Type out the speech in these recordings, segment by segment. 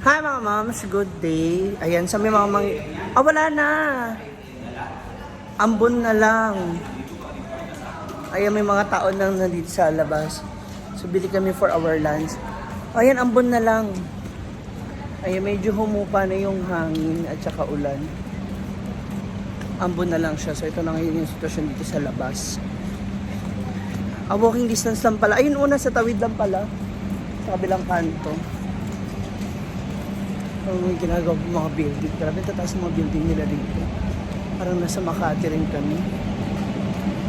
Hi mga moms, good day. Ayan, sa may mga wala na. Ambon na lang. Ayan, may mga tao nang nandito sa labas. So, bili kami for our lunch. Ayan, ambon na lang. Ayan, medyo humupa na yung hangin at saka ulan. Ambon na lang siya. So, ito na ngayon yung sitwasyon dito sa labas. Walking distance lang pala. Ayun, una sa tawid lang pala. Sa kabilang kanto. May ginagawa po mga building. Grabe, tataas ng mga building nila dito. Parang nasa Makati rin kami.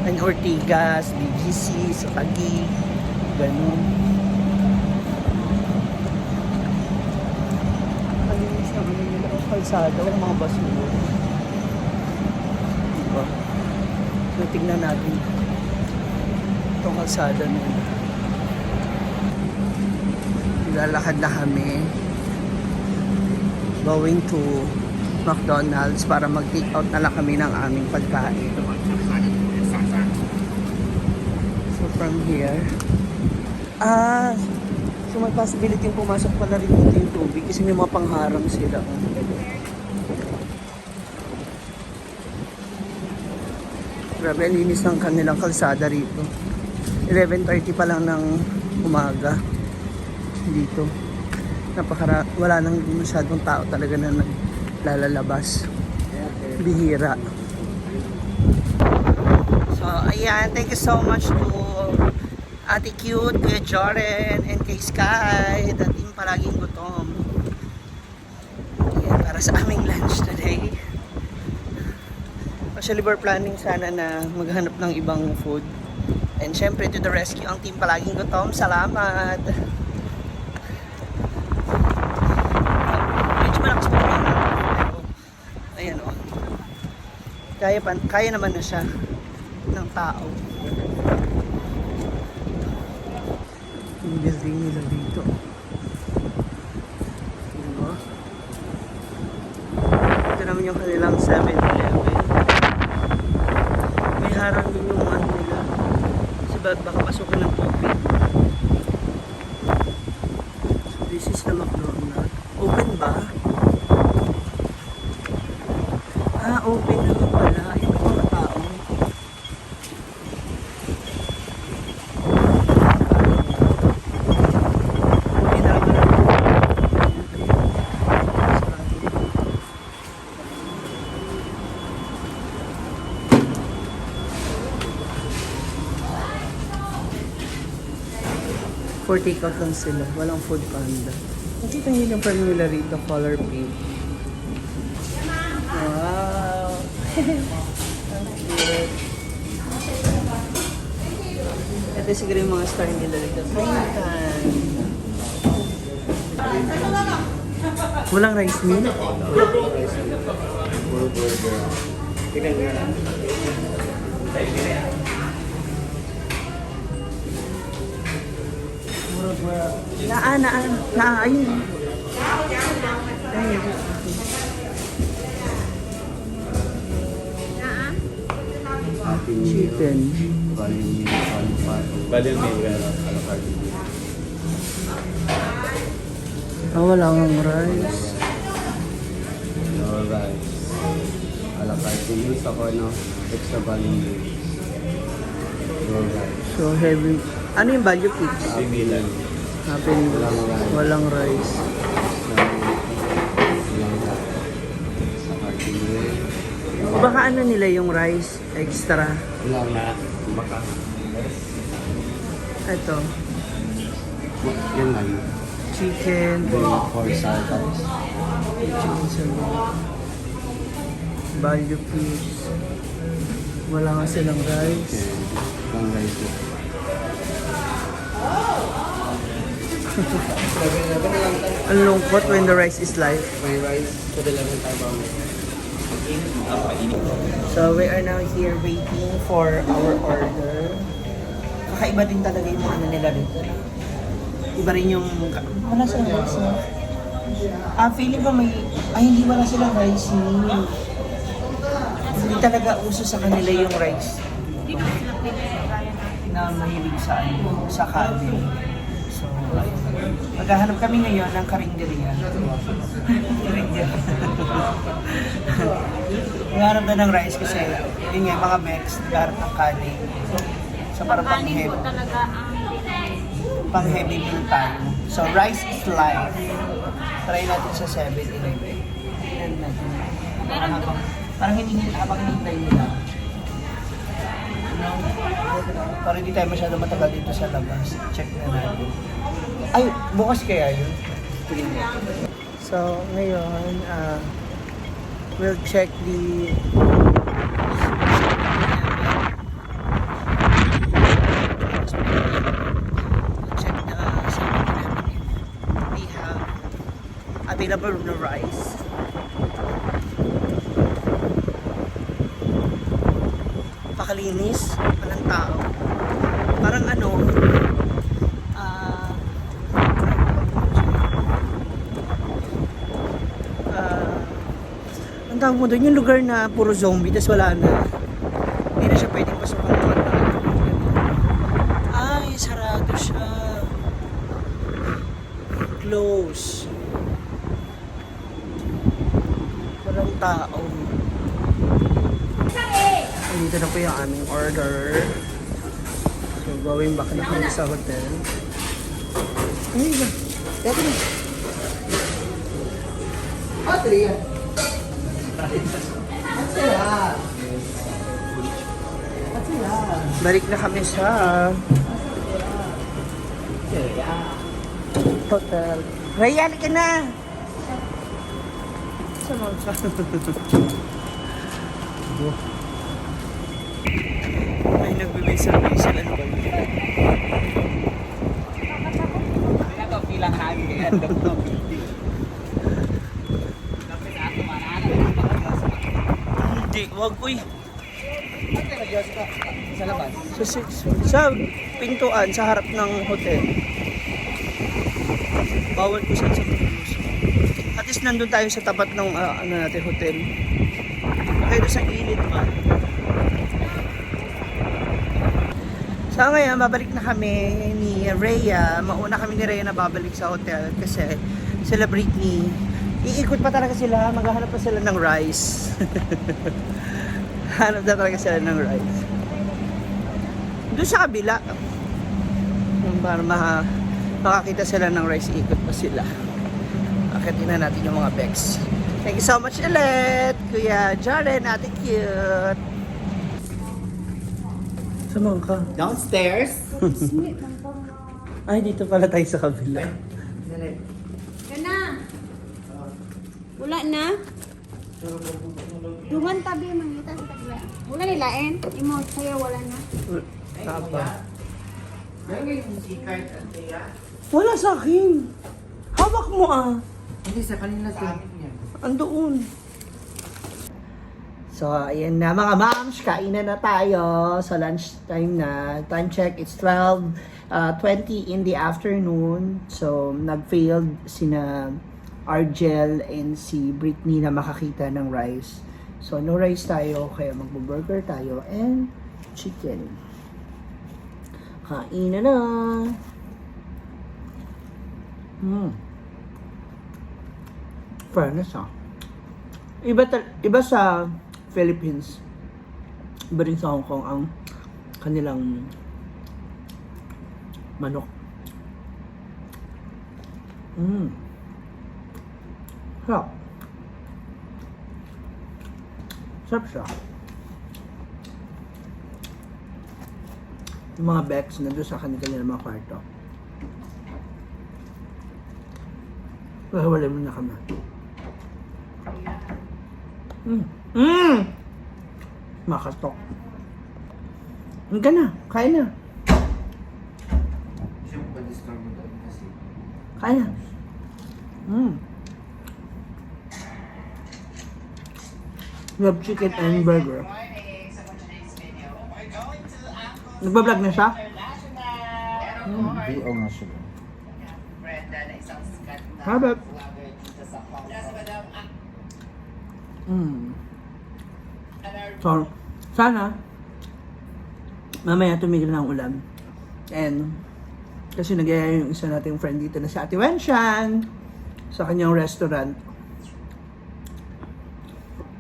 And Ortigas, BGC, Sakagi, ganun. Kalinis na kami nila ang kalsada, walang mga basura. Diba? So, tignan natin itong kalsada nila. Lalakad na kami going to McDonald's para mag-take out na lang kami ng aming pagkain. So from here, so may possibility yung pumasok pala rin dito yung tubig kasi may mga pangharang sila. Grabe, ang linis ng kanilang kalsada rito. 11:30 pa lang ng umaga dito. Wala nang masyadong tao talaga na naglalabas. Bihira. So, ayan. Thank you so much to Ate Cute, Kuya Joren, and kay Sky, dating palaging gutom. Ayan, para sa aming lunch today. Actually, we're planning sana na maghanap ng ibang food. And syempre, to the rescue, ang team palaging gutom. Salamat! Ayan o. Kaya naman na siya ng tao. Yung building nila dito. Diba? Ito naman yung kanilang 7-Eleven. May harang din yung ano nila. Kasi baka pasukin ng tubig. So this is the McDonald's. Open ba? Open naman pala. Yung mga tao. Open na naman. For take-out lang sila. Walang food panda. Nakita niyo yung perno nila rito, color pink. Wow! Ang cute. Ito siguro yung mga store nila dito. Kaintan. Walang rice meal? Puro burger. Tingnan nyo lang. Ayun. Ayun. Chicken. Value meal. Walang rice. No rice. A la carte. Use ako, no? Extra value meal. No rice. So heavy. Ano yung value pizza? Happy lang. Happy meal. Walang rice. Sa carte meal. Baka ano nila yung rice extra? Wala na. Baka. Ito. Yan lang. Chicken. For salads. Chicken salad. Value piece. Wala nga silang rice. Lang rice. Ang lungkot when the rice is life. May rice sa 11 tayo. So we are now here waiting for our order. Kakaiba din talaga yung ano nila dito. Iba rin yung... Wala silang rice meal. Feeling ko may... hindi wala silang rice meal. Hindi talaga uso sa kanila yung rice. Na mahilig sa kanin. So, Maghahanap kami ngayon ng karinderya. Karinderya. Maghahanap na ng rice kasi yun nga, mga Mex, naghahanap ng kanin. So para Kanin po pang-heavy. talaga ang Pang-heavy meal tayo. So rice is life. Try natin sa 7-Eleven. Tingnan natin. Meron doon. Parang habang hinihintay nila. Para hindi tayo masyado matagal dito sa labas. Check na natin. Ay, bukas kaya yun? So, ngayon, we'll check the check the 7-Eleven if we have available na rice. Pakalinis, walang tao. Parang ano, ang tawag mo doon, yung lugar na puro zombie, tas wala na. Hindi na siya pwedeng pasukan ng mga tao. Ay, sarado siya. Close. Walang tao. Dito na po yung aming order. So, going back na kami sa hotel. Ay, ba? Dito na. Atria. Balik na kami sa hotel. Ryan, ka na! Sama ka. Ay, nagbibisa-bisa. Ano ba yun? Kaya ito, pilang hangin. Hindi, wag ko eh. Sa labas. Sa pintuan, sa harap ng hotel. Bawal ko saan sa pintuan. At least nandun tayo sa tapat ng ano natin, hotel. Okay, doon sa gilid pa. So ngayon, babalik na kami ni Rhea. Mauna kami ni Rhea na babalik sa hotel kasi sila Britney. Iikot pa talaga sila, maghahanap pa sila ng rice. Hanap na talaga sila ng rice. Doon sa kabila. Para makakita sila ng rice, iikot pa sila. Akitin na natin yung mga bags. Thank you so much ulit, Kuya Jaren, Ate Cute. Saan ka? Downstairs. Ay, dito pala tayo sa kabila. Kana. Wala na. Duman tabi mangita sa tagla. Wala nilain. Imo sayo wala na. Tapa. Wala sa akin. Hawak mo ah. Hindi, sa kanila sa amin yan. Andoon. So, ayan na mga moms, kainan na tayo. So, lunch time na. Time check, it's 12:20 in the afternoon. So, nag-failed sina Argel and si Britney na makakita ng rice. So, no rice tayo, kaya magbo-burger tayo and chicken. Kainan na. Fairness ah. Iba sa Philippines. Iba rin sa Hong Kong ang kanilang manok. Sarap. Sarap siya. Yung mga Bex nandun sa kanilang mga kwarto. Wala mo na kami. Makatok. Ang gana, kain na. Siyempre, pa-discard mo doon kasi. Kain na. Love chicken and burger. Nagbablog na siya? VO nga siya. Habap. So, sana mamaya tumigil na ang ulan. And Kasi nagyaya yung isa nating friend dito na si Ate Wenshan sa kanyang restaurant.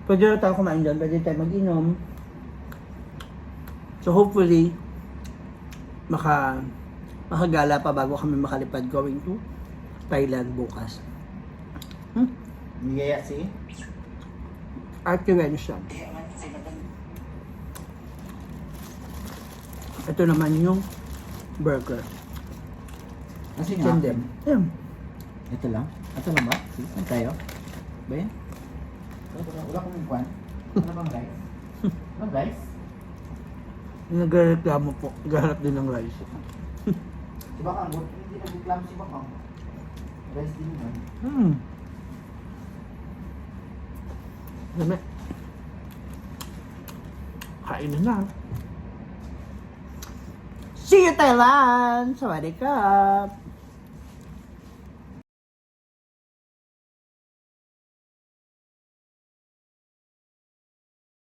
Pwede na tayo kumain doon, pwede tayo mag-inom. So hopefully, makagala pa bago kami makalipad going to Thailand bukas. Niyaya si? Ate Wenshan. Ito naman yung burger. Kasi nga. Tindem. Ayan. Ito lang? Ito lang ba? Saan tayo? Ba yan? Wala kong kwan. Ano bang rice? Ano rice? Nagreklamo po. Gahanap din ng rice. Si Bakang, hindi nag-reklamo si Bakang. Rice din yun. Dami. Kain na. See you Thailand! Sawadee ka!